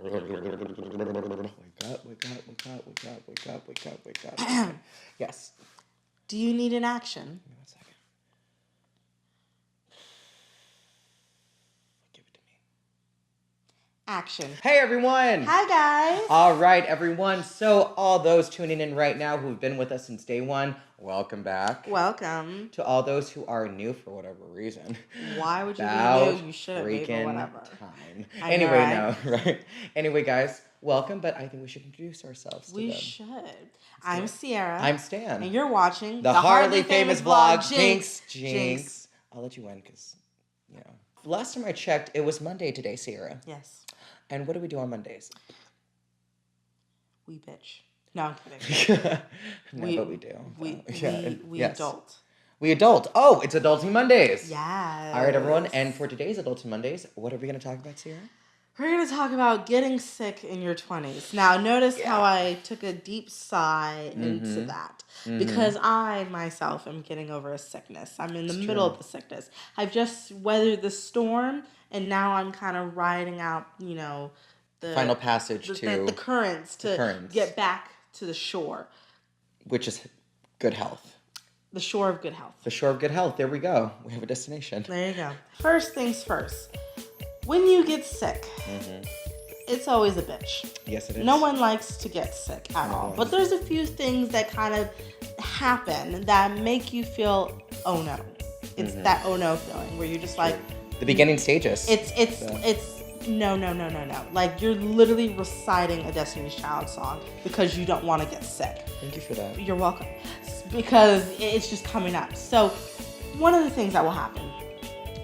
Wake up. Yes. Do you need an action? Give me 1 second. Give it to me. Action. Hey, everyone. Hi, guys. All right, everyone. So all those tuning in right now who've been with us since day one, welcome back. Welcome. To all those who are new for whatever reason. Why would you be new? You should be, but whatever. Time. Anyway, no, right? Anyway, guys, welcome, but I think we should introduce ourselves to them. We should. I'm Ceirra. I'm Stan. And you're watching the hardly famous vlog, Jinx. I'll let you win because, you know. Last time I checked, it was Monday today, Ceirra. Yes. And what do we do on Mondays? We bitch. No, I'm kidding. But we do. We adult. We adult. Oh, it's Adulting Mondays. Yes. All right, everyone. And for today's Adulting Mondays, what are we going to talk about, Ceirra? We're going to talk about getting sick in your 20s. Now, notice how I took a deep sigh into that. Because I, myself, am getting over a sickness. I'm in the middle of the sickness. I've just weathered the storm, and now I'm kind of riding out, you know, the final passage the currents to get back to the shore. Which is good health. The shore of good health. The shore of good health. There we go. We have a destination. There you go. First things first. When you get sick, it's always a bitch. Yes, it is. No one likes to get sick at all. But there's a few things that kind of happen that make you feel, oh no. It's that oh no feeling where you're just like... The beginning stages. It's no. Like you're literally reciting a Destiny's Child song because you don't want to get sick. Thank you for that. You're welcome. Because it's just coming up. So one of the things that will happen,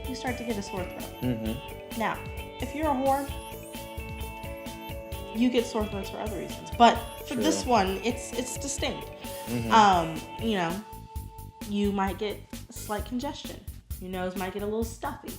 you start to get a sore throat. Now, if you're a whore, you get sore throats for other reasons. But for this one, it's distinct. You know, you might get a slight congestion. Your nose might get a little stuffy.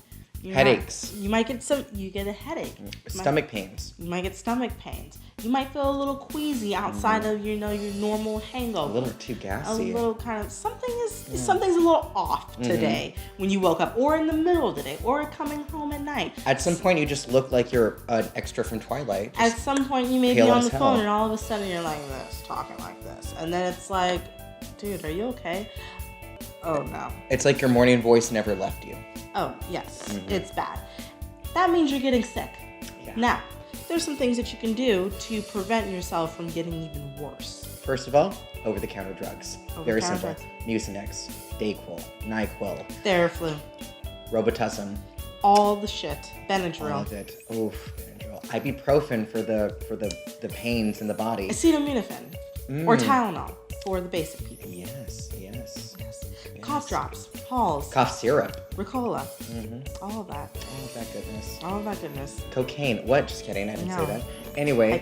Headaches. You get a headache. Stomach pains. You might get stomach pains. You might feel a little queasy outside of, you know, your normal hangover. A little too gassy. A little kind of, something's a little off today when you woke up, or in the middle of the day, or coming home at night. At some point, you just look like you're an extra from Twilight. At some point, you may be on the phone, and all of a sudden, you're like this, talking like this. And then it's like, dude, are you okay? Oh, no. It's like your morning voice never left you. Oh, yes. It's bad. That means you're getting sick. Yeah. Now, there's some things that you can do to prevent yourself from getting even worse. First of all, over-the-counter drugs. Very simple. Drugs. Mucinex, Dayquil, NyQuil, Theraflu, Robitussin. all the shit. Benadryl. All of it. Oof, Benadryl. Ibuprofen for the pains in the body. Acetaminophen. Or Tylenol for the basic people. Yes. Cough drops, Halls, cough syrup, Ricola, all of that. All of that goodness. Cocaine. Cocaine. What? Just kidding. I didn't say that. Anyway,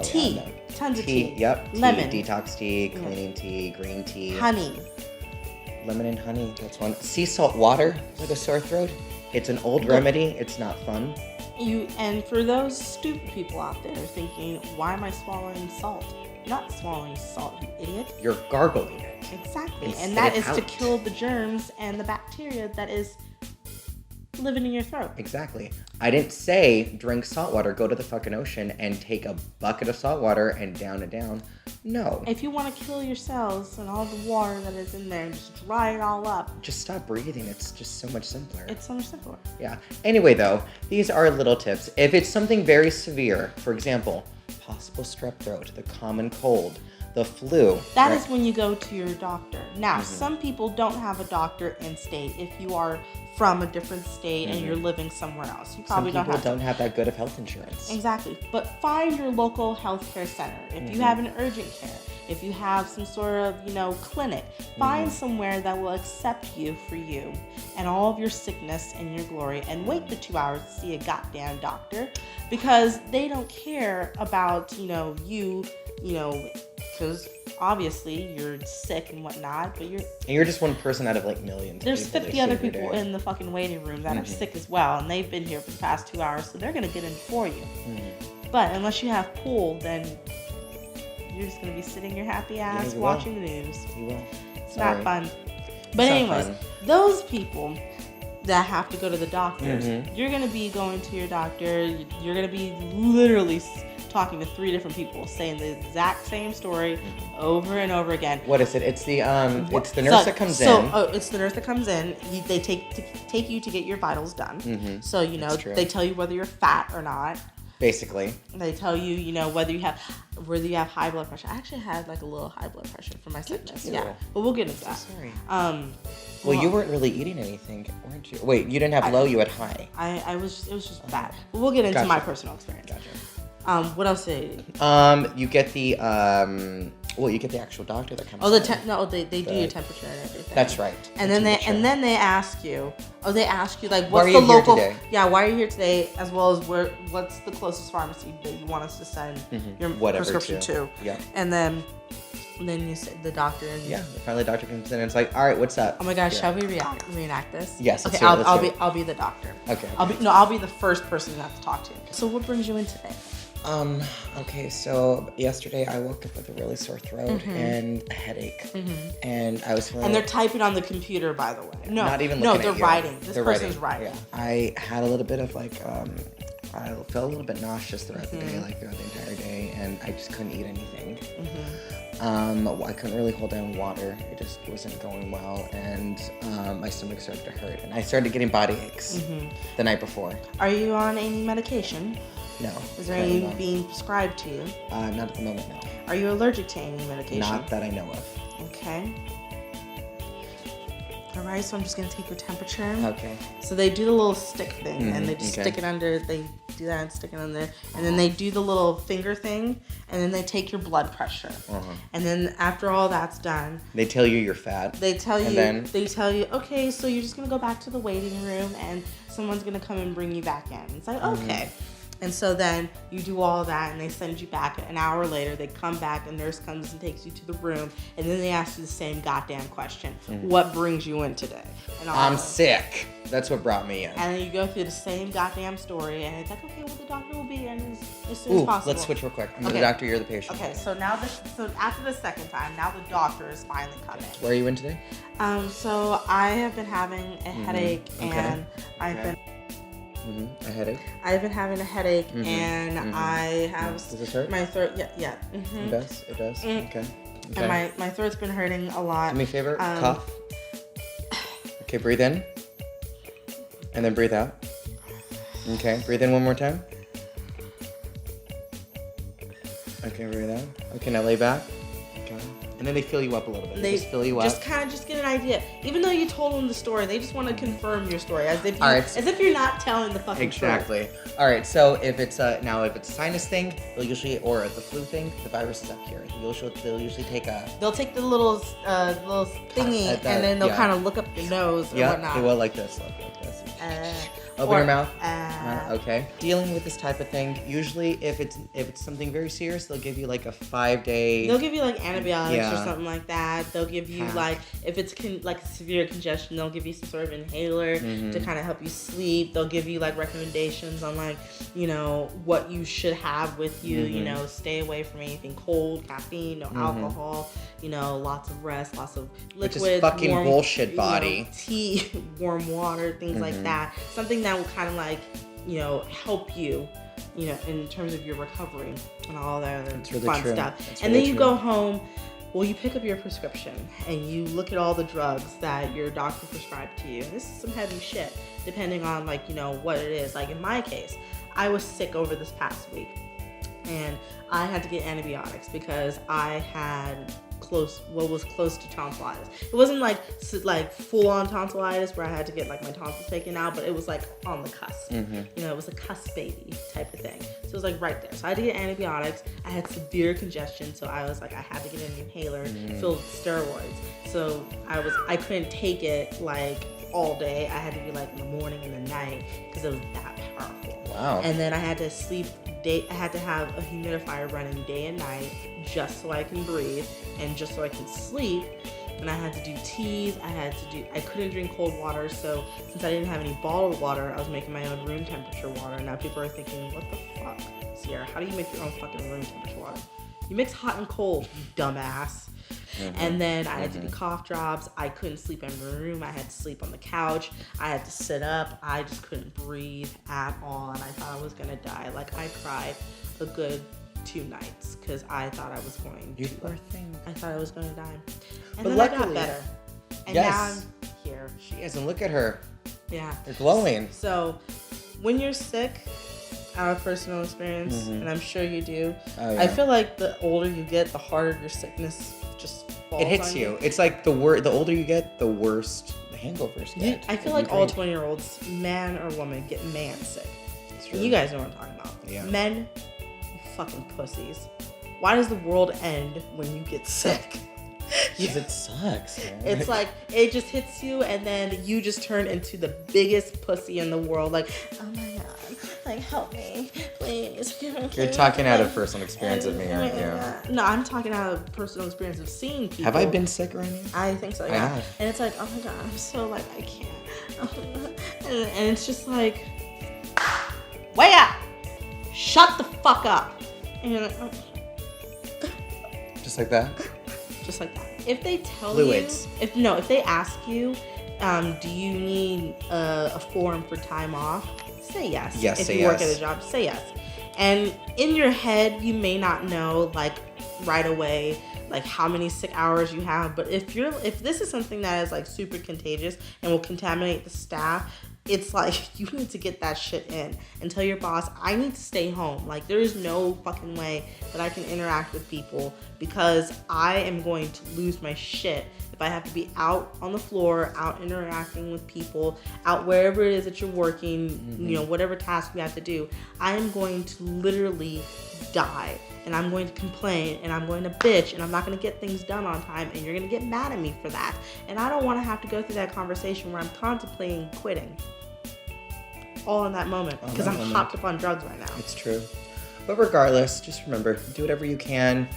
tea. Tons of tea. Yep. Lemon. Tea, detox tea, cleaning tea, green tea. Honey. Lemon and honey. That's one. Sea salt water for the sore throat. It's an old remedy. It's not fun. And for those stupid people out there thinking, why am I swallowing salt? You're not swallowing salt, you idiot. You're gargling it. Exactly. And that is to kill the germs and the bacteria that is living in your throat. Exactly. I didn't say drink salt water, go to the fucking ocean and take a bucket of salt water and down it down. No. If you want to kill your cells and all the water that is in there and just dry it all up. Just stop breathing. It's just so much simpler. It's so much simpler. Yeah. Anyway, though, these are little tips. If it's something very severe, for example, possible strep throat, the common cold, the flu. That is when you go to your doctor. Now, some people don't have a doctor in state. If you are from a different state and you're living somewhere else, you probably don't have that good of health insurance. Exactly. But find your local healthcare center. If you have an urgent care, if you have some sort of, you know, clinic, find somewhere that will accept you for you and all of your sickness and your glory, and wait the 2 hours to see a goddamn doctor, because they don't care about, you, because obviously you're sick and whatnot, but you're just one person out of like millions. There's 50 other people in the fucking waiting room that are sick as well, and they've been here for the past 2 hours, so they're gonna get in for you. But unless you have pool, then you're just gonna be sitting your happy ass watching the news. You will. It's not fun. But anyways, those people that have to go to the doctors. Mm-hmm. You're going to be going to your doctor. You're going to be literally talking to 3 different people saying the exact same story over and over again. What is it? It's the nurse that comes in. It's the nurse that comes in. They take you to get your vitals done. Mm-hmm. So, they tell you whether you're fat or not. Basically. They tell you, whether you have high blood pressure. I actually had like a little high blood pressure for my sickness. Yeah, but we'll get into that. Sorry. Well, you weren't really eating anything, weren't you? Wait, you didn't have low, you had high. It was just bad. But we'll get into my personal experience. Gotcha. What else did I eat? You get the you get the actual doctor that comes. They do your temperature and everything. That's right. And then they ask you. They ask you like, what's why are the you local? Here today? Yeah, why are you here today? As well as what's the closest pharmacy that you want us to send your prescription to? Yeah. And then you say the doctor. Finally, the doctor comes in and it's like, all right, what's up? Oh my gosh, shall we reenact this? Yes. Okay, I'll be the doctor. Okay. I'll be the first person you have to talk to. So what brings you in today? Okay, so yesterday I woke up with a really sore throat and a headache, and I was feeling. And they're typing on the computer, by the way. No, not even looking they're at you. writing. This they're person's writing. Yeah. I had a little bit of like, I felt a little bit nauseous throughout the day, like throughout the entire day, and I just couldn't eat anything. I couldn't really hold down water. It just wasn't going well, and my stomach started to hurt, and I started getting body aches the night before. Are you on any medication? No. Is there any being prescribed to you? Not at the moment, no. Are you allergic to any medication? Not that I know of. Okay. All right, so I'm just going to take your temperature. Okay. So they do the little stick thing, and they just stick it under, they do that and stick it under, and then they do the little finger thing, and then they take your blood pressure. And then after all that's done, they tell you you're fat. They tell you, okay, so you're just going to go back to the waiting room, and someone's going to come and bring you back in. It's like, okay. And so then you do all that, and they send you back. An hour later, they come back, a nurse comes and takes you to the room, and then they ask you the same goddamn question. What brings you in today? And I'm sick. That's what brought me in. And then you go through the same goddamn story, and it's like, okay, well, the doctor will be in as soon as possible. Let's switch real quick. I'm the doctor, you're the patient. Okay, so now so after the second time, now the doctor is finally coming. Where are you in today? So I have been having a headache, and I've been... A headache? I've been having a headache, and I have... Does this hurt? My throat, yeah. It does? It does? Okay. And my throat's been hurting a lot. Do me a favor, cough. Okay, breathe in. And then breathe out. Okay, breathe in one more time. Okay, breathe out. Okay, now lay back. Okay. And then they fill you up a little bit. They just fill you up. Just kind of get an idea. Even though you told them the story, they just want to confirm your story, as if you're not telling the fucking exactly. truth. All right. So if it's a sinus thing, they'll usually, or the flu thing, the virus is up here. They'll usually take the little thingy, and then they'll kind of look up your nose or whatnot. They will like this. Open your mouth. Okay. Dealing with this type of thing, usually if it's something very serious, they'll give you like a 5-day. They'll give you like antibiotics or something like that. They'll give you like, if it's like severe congestion, they'll give you some sort of inhaler to kind of help you sleep. They'll give you like recommendations on like, what you should have with you. Stay away from anything cold, caffeine, no alcohol. Lots of rest, lots of liquids. Which is fucking warm, bullshit, body. Tea, warm water, things like that. Something that will kind of like, help you, in terms of your recovery and all that other fun stuff. And then you go home, you pick up your prescription and you look at all the drugs that your doctor prescribed to you. This is some heavy shit, depending on like, what it is. Like in my case, I was sick over this past week and I had to get antibiotics because I had what was close to tonsillitis. It wasn't like full-on tonsillitis where I had to get like my tonsils taken out, but it was like on the cusp. It was a cusp baby type of thing. So it was like right there. So I had to get antibiotics. I had severe congestion, so I was like, I had to get an inhaler filled with steroids. So I couldn't take it like all day. I had to be like in the morning and the night because it was that powerful. Wow. And then I had to sleep I had to have a humidifier running day and night just so I can breathe and just so I can sleep. And I had to do teas. I couldn't drink cold water, so since I didn't have any bottled water, I was making my own room temperature water. Now people are thinking, what the fuck, Ceirra? How do you make your own fucking room temperature water? You mix hot and cold, you dumbass. And then I had to do cough drops. I couldn't sleep in my room. I had to sleep on the couch. I had to sit up. I just couldn't breathe at all. And I thought I was going to die. Like, I cried a good 2 nights because I thought I was going to. You poor thing. I thought I was going to die. And but then luckily, I got better. And yes, now I'm here. She is, and look at her. Yeah. They're glowing. So, when you're sick, out of personal experience, and I'm sure you do, I feel like the older you get, the harder your sickness just falls It hits on you. It's like the older you get, the worse the hangovers get. I feel like all 20-year-olds, man or woman, get man sick. You guys know what I'm talking about. Yeah. Men, you fucking pussies. Why does the world end when you get sick? Because it sucks, man. It's like, it just hits you, and then you just turn into the biggest pussy in the world. Like, oh my God, like, help me, please. You're talking out of personal experience of me, aren't you? No, I'm talking out of personal experience of seeing people. Have I been sick or anything? I think so, yeah. I have. And it's like, oh my God, I'm so, like, I can't. And it's just like, wake up! Shut the fuck up! And Just like that? Just like that. If they tell Fluids. you, if they ask you, do you need a form for time off? Say yes. Yes, if say you work yes. at a job, say yes. And in your head, you may not know like right away like how many sick hours you have, but if this is something that is like super contagious and will contaminate the staff, it's like you need to get that shit in and tell your boss, I need to stay home. Like, there is no fucking way that I can interact with people because I am going to lose my shit if I have to be out on the floor, out interacting with people, out wherever it is that you're working, you know, whatever task you have to do. I am going to literally die. And I'm going to complain, and I'm going to bitch, and I'm not going to get things done on time, and you're going to get mad at me for that. And I don't want to have to go through that conversation where I'm contemplating quitting. All in that moment, because I'm hopped up on drugs right now. It's true. But regardless, just remember, do whatever you can.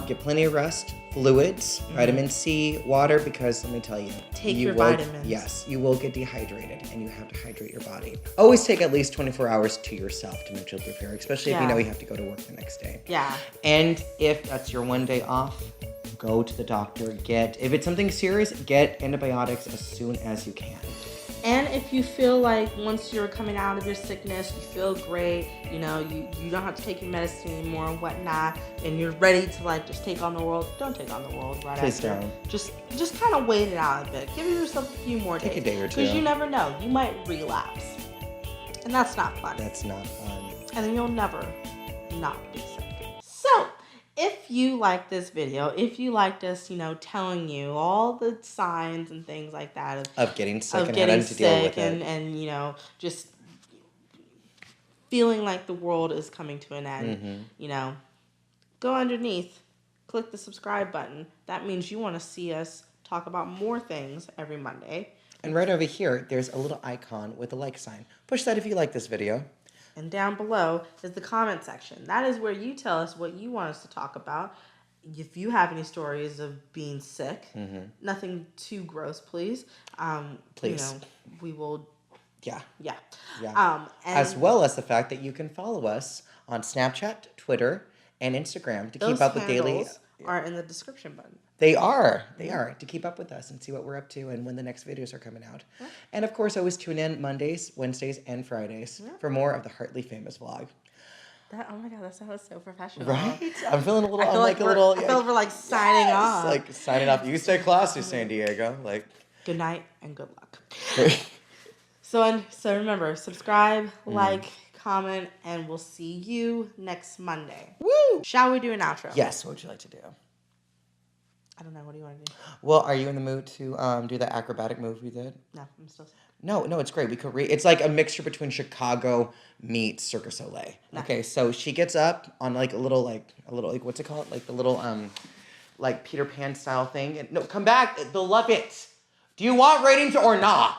Get plenty of rest, fluids, vitamin C, water, because let me tell you. Take your vitamins. Yes, you will get dehydrated, and you have to hydrate your body. Always take at least 24 hours to yourself to mentally prepare, especially if you know you have to go to work the next day. Yeah. And if that's your one day off, go to the doctor. If it's something serious, get antibiotics as soon as you can. And if you feel like once you're coming out of your sickness, you feel great, you know, you don't have to take your medicine anymore and whatnot, and you're ready to like just take on the world, don't take on the world right Please after. don't. Just kind of wait it out a bit. Give yourself a few more days. Take a day or two. Because you never know. You might relapse. And that's not fun. That's not fun. And then you'll never not be sick. So, if you like this video, if you liked us, you know, telling you all the signs and things like that of getting sick of and getting having to deal with sick it. and, you know, just feeling like the world is coming to an end, you know, go underneath, click the subscribe button. That means you want to see us talk about more things every Monday. And right over here, there's a little icon with a like sign. Push that if you like this video. And down below is the comment section. That is where you tell us what you want us to talk about. If you have any stories of being sick, nothing too gross, please. Please. You know, we will. Yeah. Yeah. Yeah. And as well as the fact that you can follow us on Snapchat, Twitter, and Instagram to keep up with daily. Are in the description button. They are to keep up with us and see what we're up to and when the next videos are coming out. Yeah. And of course, always tune in Mondays, Wednesdays, and Fridays for more of the Heartily Famous vlog. Oh my God, that sounds so professional. Right? I'm feeling a little. I feel like we're like signing off. Like signing off. You stay classy, San Diego. Like. Good night and good luck. So remember, subscribe, like, comment, and we'll see you next Monday. Woo! Shall we do an outro? Yes. What would you like to do? I don't know. What do you want to do? Well, are you in the mood to do that acrobatic move we did? No, I'm still sick. No, it's great. We could it's like a mixture between Chicago meets Cirque du Soleil. No. Okay, so she gets up on like a little what's it called? Like the little like Peter Pan style thing. And, no, come back. They'll love it. Do you want ratings or not?